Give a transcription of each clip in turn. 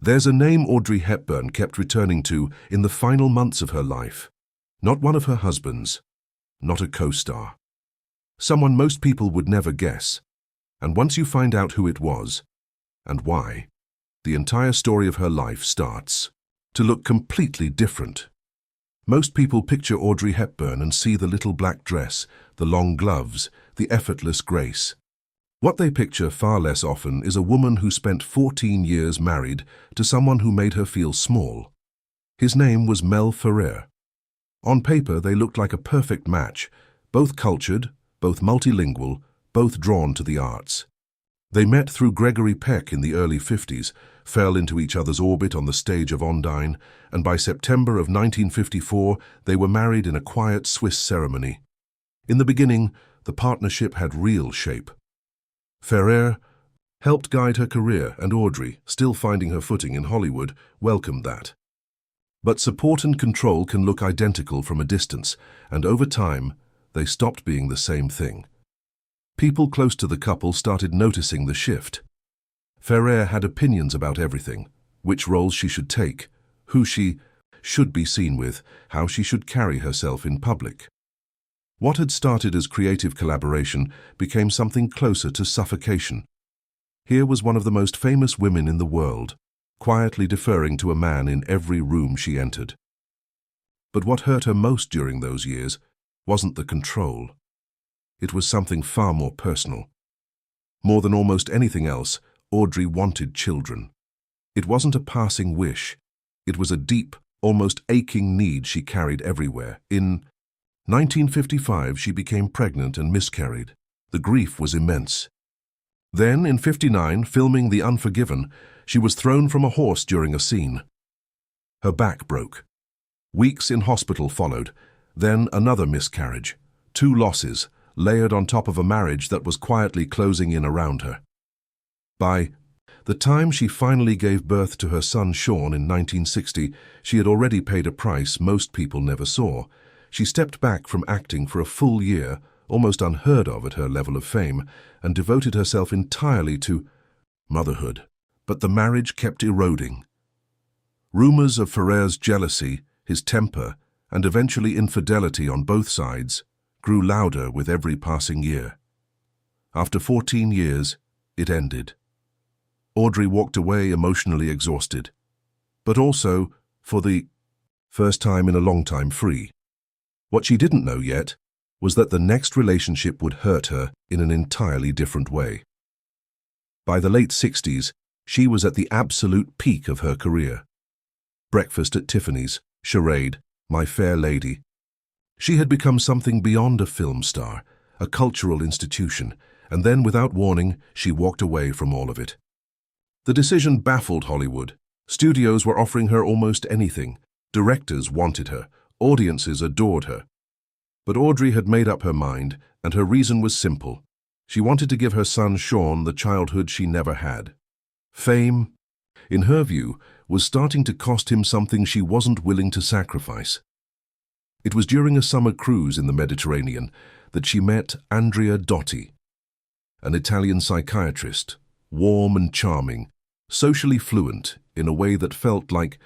There's a name Audrey Hepburn kept returning to in the final months of her life. Not one of her husbands, not a co-star. Someone most people would never guess. And once you find out who it was, and why, the entire story of her life starts to look completely different. Most people picture Audrey Hepburn and see the little black dress, the long gloves, the effortless grace. What they picture far less often is a woman who spent 14 years married to someone who made her feel small. His name was Mel Ferrer. On paper, they looked like a perfect match, both cultured, both multilingual, both drawn to the arts. They met through Gregory Peck in the early 50s, fell into each other's orbit on the stage of Ondine, and by September of 1954, they were married in a quiet Swiss ceremony. In the beginning, the partnership had real shape. Ferrer helped guide her career, and Audrey, still finding her footing in Hollywood, welcomed that. But support and control can look identical from a distance, and over time, they stopped being the same thing. People close to the couple started noticing the shift. Ferrer had opinions about everything: which roles she should take, who she should be seen with, how she should carry herself in public. What had started as creative collaboration became something closer to suffocation. Here was one of the most famous women in the world, quietly deferring to a man in every room she entered. But what hurt her most during those years wasn't the control. It was something far more personal. More than almost anything else, Audrey wanted children. It wasn't a passing wish. It was a deep, almost aching need she carried everywhere. In 1955, she became pregnant and miscarried. The grief was immense. Then, in 59, filming The Unforgiven, she was thrown from a horse during a scene. Her back broke. Weeks in hospital followed, then another miscarriage. 2 losses, layered on top of a marriage that was quietly closing in around her. By the time she finally gave birth to her son Sean in 1960, she had already paid a price most people never saw. She stepped back from acting for a full year, almost unheard of at her level of fame, and devoted herself entirely to motherhood. But the marriage kept eroding. Rumors of Ferrer's jealousy, his temper, and eventually infidelity on both sides grew louder with every passing year. After 14 years, it ended. Audrey walked away emotionally exhausted, but also, for the first time in a long time, free. What she didn't know yet was that the next relationship would hurt her in an entirely different way. By the late 60s, she was at the absolute peak of her career. Breakfast at Tiffany's, Charade, My Fair Lady. She had become something beyond a film star, a cultural institution, and then, without warning, she walked away from all of it. The decision baffled Hollywood. Studios were offering her almost anything. Directors wanted her. Audiences adored her. But Audrey had made up her mind, and her reason was simple. She wanted to give her son Sean the childhood she never had. Fame, in her view, was starting to cost him something she wasn't willing to sacrifice. It was during a summer cruise in the Mediterranean that she met Andrea Dotti, an Italian psychiatrist, warm and charming, socially fluent in a way that felt like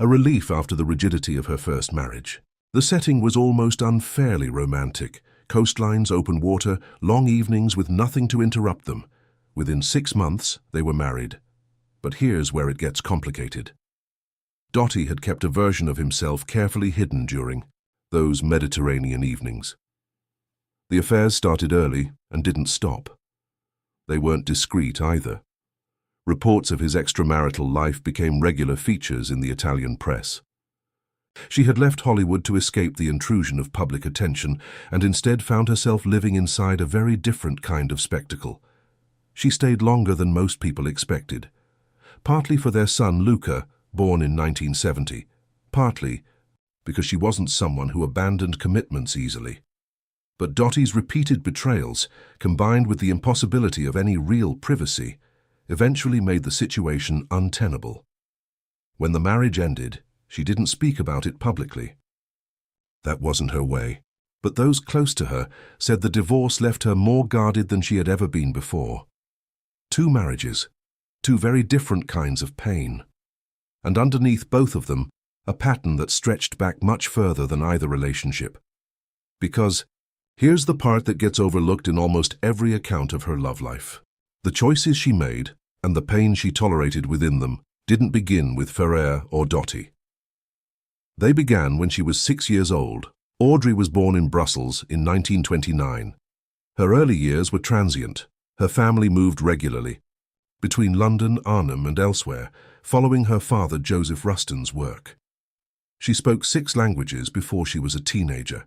a relief after the rigidity of her first marriage. The setting was almost unfairly romantic. Coastlines, open water, long evenings with nothing to interrupt them. Within 6 months, they were married. But here's where it gets complicated. Dotti had kept a version of himself carefully hidden during those Mediterranean evenings. The affairs started early and didn't stop. They weren't discreet either. Reports of his extramarital life became regular features in the Italian press. She had left Hollywood to escape the intrusion of public attention and instead found herself living inside a very different kind of spectacle. She stayed longer than most people expected, partly for their son Luca, born in 1970, partly because she wasn't someone who abandoned commitments easily. But Dotti's repeated betrayals, combined with the impossibility of any real privacy, eventually made the situation untenable. When the marriage ended, she didn't speak about it publicly. That wasn't her way, but those close to her said the divorce left her more guarded than she had ever been before. 2 marriages, 2 very different kinds of pain. and underneath both of them, a pattern that stretched back much further than either relationship. Because here's the part that gets overlooked in almost every account of her love life. The choices she made and the pain she tolerated within them didn't begin with Ferrer or Dottie. They began when she was 6 years old. Audrey was born in Brussels in 1929. Her early years were transient. Her family moved regularly between London, Arnhem, and elsewhere, following her father Joseph Ruston's work. She spoke 6 languages before she was a teenager.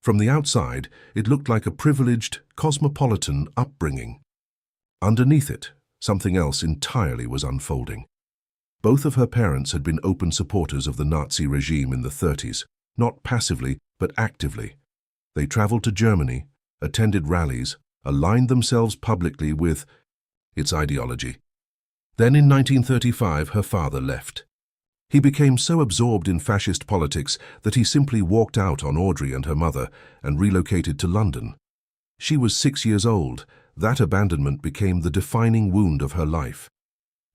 From the outside, it looked like a privileged, cosmopolitan upbringing. Underneath it, something else entirely was unfolding. Both of her parents had been open supporters of the Nazi regime in the 30s, not passively, but actively. They traveled to Germany, attended rallies, aligned themselves publicly with its ideology. Then in 1935, her father left. He became so absorbed in fascist politics that he simply walked out on Audrey and her mother and relocated to London. She was 6 years old. That abandonment became the defining wound of her life.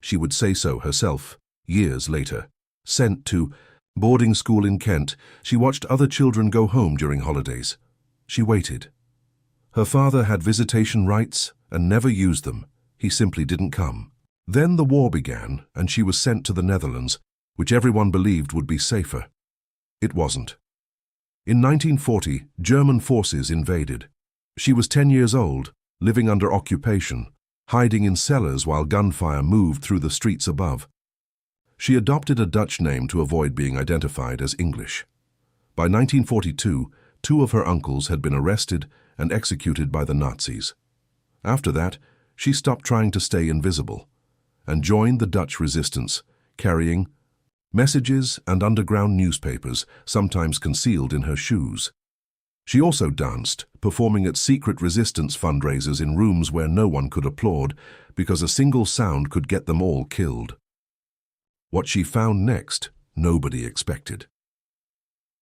She would say so herself, years later. Sent to boarding school in Kent, she watched other children go home during holidays. She waited. Her father had visitation rights and never used them. He simply didn't come. Then the war began, and she was sent to the Netherlands, which everyone believed would be safer. It wasn't. In 1940, German forces invaded. She was 10 years old, living under occupation, hiding in cellars while gunfire moved through the streets above. She adopted a Dutch name to avoid being identified as English. By 1942, 2 of her uncles had been arrested and executed by the Nazis. After that, she stopped trying to stay invisible and joined the Dutch resistance, carrying messages and underground newspapers, sometimes concealed in her shoes. She also danced, performing at secret resistance fundraisers in rooms where no one could applaud because a single sound could get them all killed. What she found next, nobody expected.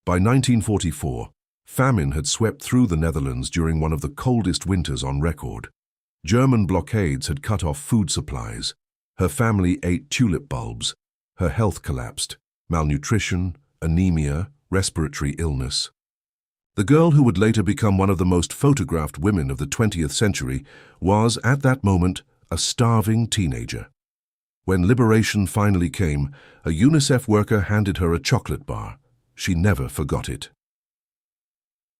By 1944, famine had swept through the Netherlands during one of the coldest winters on record. German blockades had cut off food supplies. Her family ate tulip bulbs. Her health collapsed. Malnutrition, anemia, respiratory illness. The girl who would later become one of the most photographed women of the 20th century was, at that moment, a starving teenager. When liberation finally came, a UNICEF worker handed her a chocolate bar. She never forgot it.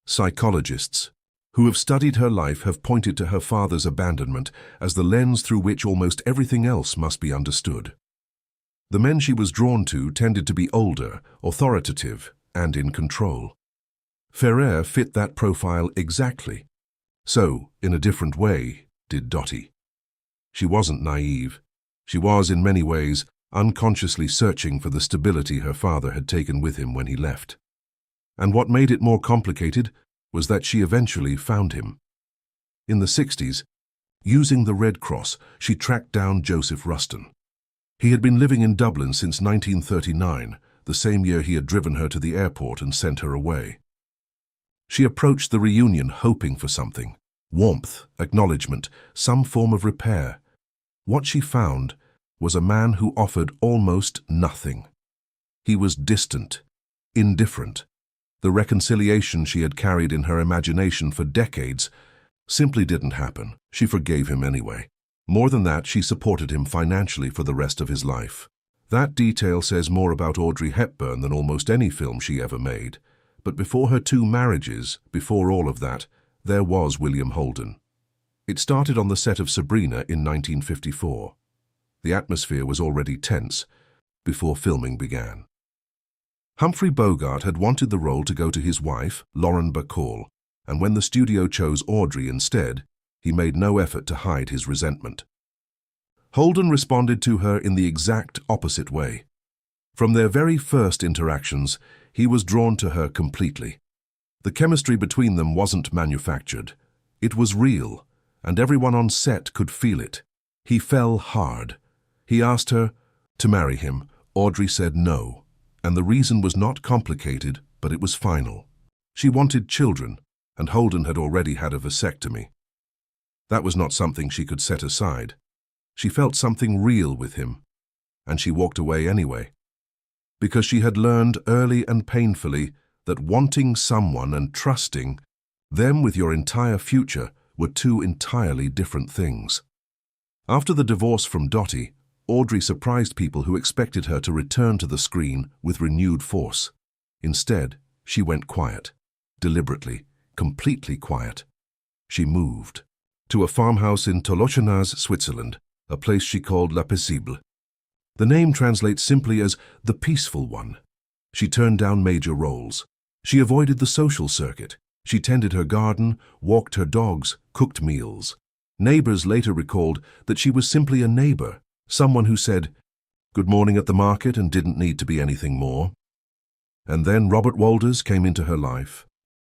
Psychologists who have studied her life have pointed to her father's abandonment as the lens through which almost everything else must be understood. The men she was drawn to tended to be older, authoritative, and in control. Ferrer fit that profile exactly. So, in a different way, did Dottie. She wasn't naive. She was, in many ways, unconsciously searching for the stability her father had taken with him when he left. And what made it more complicated was that she eventually found him. In the 60s, using the Red Cross, she tracked down Joseph Ruston. He had been living in Dublin since 1939, the same year he had driven her to the airport and sent her away. She approached the reunion hoping for something: warmth, acknowledgement, some form of repair. What she found was a man who offered almost nothing. He was distant, indifferent. The reconciliation she had carried in her imagination for decades simply didn't happen. She forgave him anyway. More than that, she supported him financially for the rest of his life. That detail says more about Audrey Hepburn than almost any film she ever made. But before her 2 marriages, before all of that, there was William Holden. It started on the set of Sabrina in 1954. The atmosphere was already tense before filming began. Humphrey Bogart had wanted the role to go to his wife, Lauren Bacall, and when the studio chose Audrey instead, he made no effort to hide his resentment. Holden responded to her in the exact opposite way. From their very first interactions, he was drawn to her completely. The chemistry between them wasn't manufactured. It was real, and everyone on set could feel it. He fell hard. He asked her to marry him. Audrey said no. And the reason was not complicated, but it was final. She wanted children, and Holden had already had a vasectomy. That was not something she could set aside. She felt something real with him, and she walked away anyway. because she had learned early and painfully that wanting someone and trusting them with your entire future were two entirely different things. After the divorce from Dottie, Audrey surprised people who expected her to return to the screen with renewed force. Instead, she went quiet, deliberately, completely quiet. She moved to a farmhouse in Tolochenaz, Switzerland, a place she called La Paisible. The name translates simply as the peaceful one. She turned down major roles. She avoided the social circuit. She tended her garden, walked her dogs, cooked meals. Neighbors later recalled that she was simply a neighbor, someone who said, "Good morning" at the market and didn't need to be anything more. And then Robert Wolders came into her life.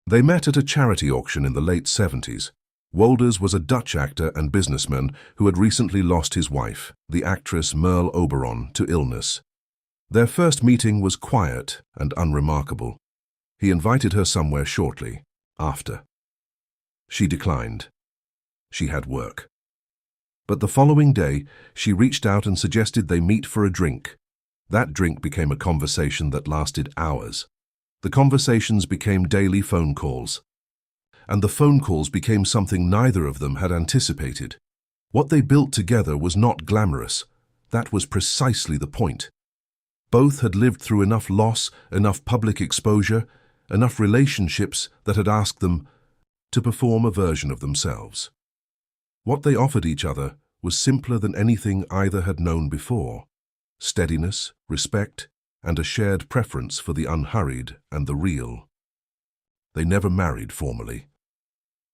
They met at a charity auction in the late 70s. Wolders was a Dutch actor and businessman who had recently lost his wife, the actress Merle Oberon, to illness. Their first meeting was quiet and unremarkable. He invited her somewhere shortly after. She declined. She had work. But the following day, she reached out and suggested they meet for a drink. That drink became a conversation that lasted hours. The conversations became daily phone calls. And the phone calls became something neither of them had anticipated. What they built together was not glamorous. That was precisely the point. Both had lived through enough loss, enough public exposure, enough relationships that had asked them to perform a version of themselves. What they offered each other was simpler than anything either had known before: steadiness, respect, and a shared preference for the unhurried and the real. They never married formally.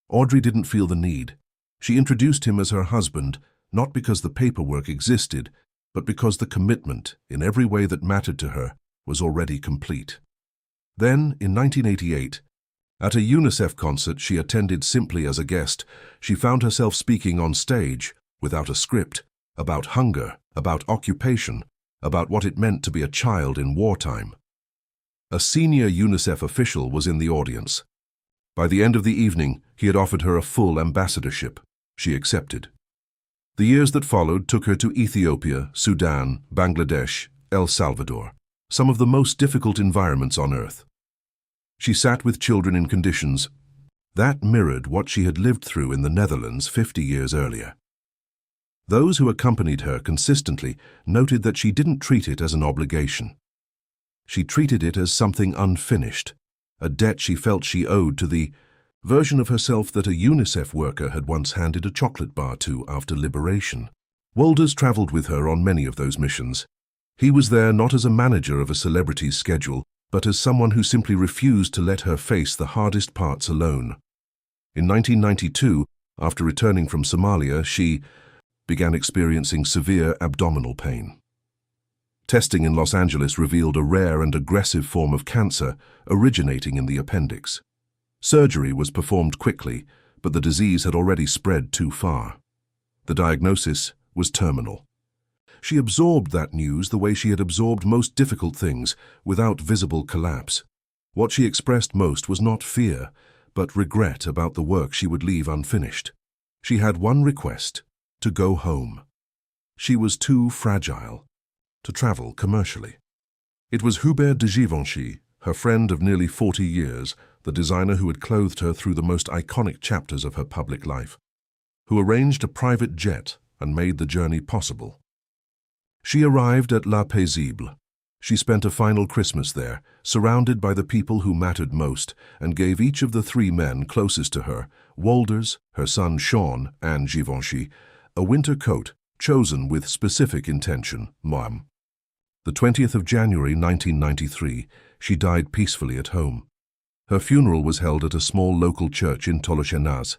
Audrey didn't feel the need. She introduced him as her husband, not because the paperwork existed, but because the commitment, in every way that mattered to her, was already complete. Then, in 1988, at a UNICEF concert she attended simply as a guest, she found herself speaking on stage, without a script, about hunger, about occupation, about what it meant to be a child in wartime. A senior UNICEF official was in the audience. By the end of the evening, he had offered her a full ambassadorship. She accepted. The years that followed took her to Ethiopia, Sudan, Bangladesh, El Salvador, some of the most difficult environments on earth. She sat with children in conditions that mirrored what she had lived through in the Netherlands 50 years earlier. Those who accompanied her consistently noted that she didn't treat it as an obligation. She treated it as something unfinished, a debt she felt she owed to the version of herself that a UNICEF worker had once handed a chocolate bar to after liberation. Wolders traveled with her on many of those missions. He was there not as a manager of a celebrity's schedule, but as someone who simply refused to let her face the hardest parts alone. In 1992, after returning from Somalia, she began experiencing severe abdominal pain. Testing in Los Angeles revealed a rare and aggressive form of cancer originating in the appendix. Surgery was performed quickly, but the disease had already spread too far. The diagnosis was terminal. She absorbed that news the way she had absorbed most difficult things, without visible collapse. What she expressed most was not fear, but regret about the work she would leave unfinished. She had one request: to go home. She was too fragile to travel commercially. It was Hubert de Givenchy, her friend of nearly 40 years, the designer who had clothed her through the most iconic chapters of her public life, who arranged a private jet and made the journey possible. She arrived at La Paisible. She spent a final Christmas there, surrounded by the people who mattered most, and gave each of the three men closest to her, Wolders, her son Sean, and Givenchy, a winter coat chosen with specific intention, Moam. The 20th of January 1993, she died peacefully at home. Her funeral was held at a small local church in Tolochenaz.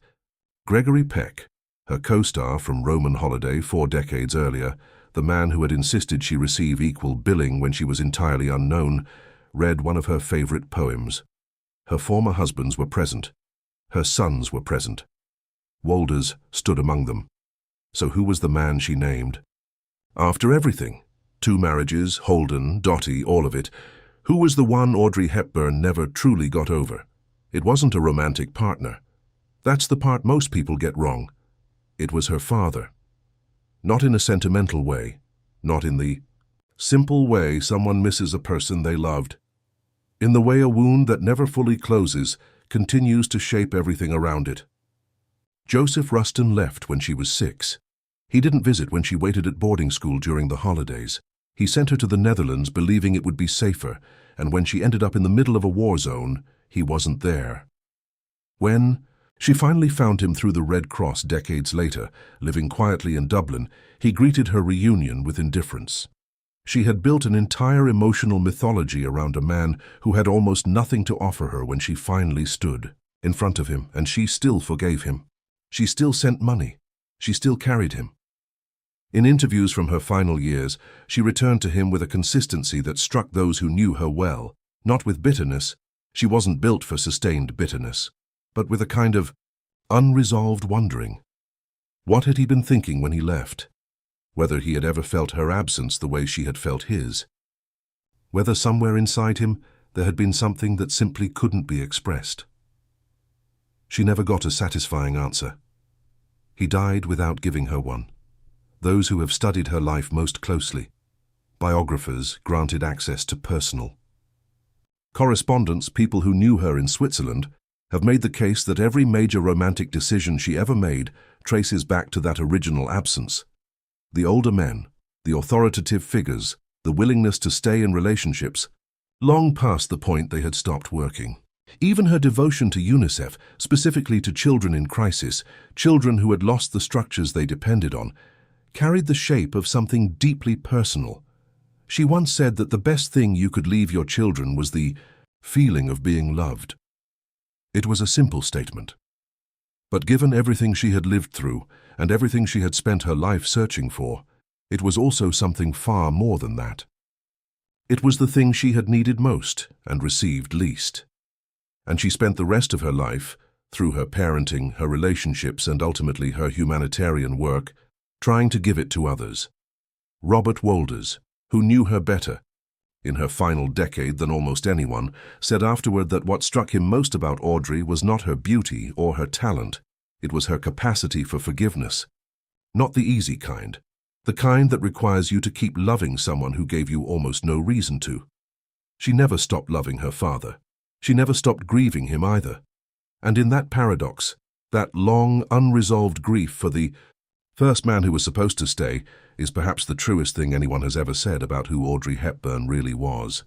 Gregory Peck, her co-star from Roman Holiday 4 decades earlier, the man who had insisted she receive equal billing when she was entirely unknown, read one of her favorite poems. Her former husbands were present. Her sons were present. Wolders stood among them. So who was the man she named? After everything, 2 marriages, Holden, Dottie, all of it, who was the one Audrey Hepburn never truly got over? It wasn't a romantic partner. That's the part most people get wrong. It was her father. Not in a sentimental way, not in the simple way someone misses a person they loved. In the way a wound that never fully closes continues to shape everything around it. Joseph Rustin left when she was 6. He didn't visit when she waited at boarding school during the holidays. He sent her to the Netherlands believing it would be safer, and when she ended up in the middle of a war zone, he wasn't there. When she finally found him through the Red Cross decades later, living quietly in Dublin, he greeted her reunion with indifference. She had built an entire emotional mythology around a man who had almost nothing to offer her when she finally stood in front of him, and she still forgave him. She still sent money. She still carried him. In interviews from her final years, she returned to him with a consistency that struck those who knew her well, not with bitterness. She wasn't built for sustained bitterness, but with a kind of unresolved wondering. What had he been thinking when he left? Whether he had ever felt her absence the way she had felt his. Whether somewhere inside him there had been something that simply couldn't be expressed. She never got a satisfying answer. He died without giving her one. Those who have studied her life most closely, biographers granted access to personal. Correspondents, people who knew her in Switzerland, have made the case that every major romantic decision she ever made traces back to that original absence. The older men, the authoritative figures, the willingness to stay in relationships, long past the point they had stopped working. Even her devotion to UNICEF, specifically to children in crisis, children who had lost the structures they depended on, carried the shape of something deeply personal. She once said that the best thing you could leave your children was the feeling of being loved. It was a simple statement. But given everything she had lived through and everything she had spent her life searching for, it was also something far more than that. It was the thing she had needed most and received least. And she spent the rest of her life, through her parenting, her relationships, and ultimately her humanitarian work, trying to give it to others. Robert Wolders, who knew her better, in her final decade than almost anyone, said afterward that what struck him most about Audrey was not her beauty or her talent, it was her capacity for forgiveness. Not the easy kind, the kind that requires you to keep loving someone who gave you almost no reason to. She never stopped loving her father. She never stopped grieving him either. And in that paradox, that long, unresolved grief for the first man who was supposed to stay, is perhaps the truest thing anyone has ever said about who Audrey Hepburn really was.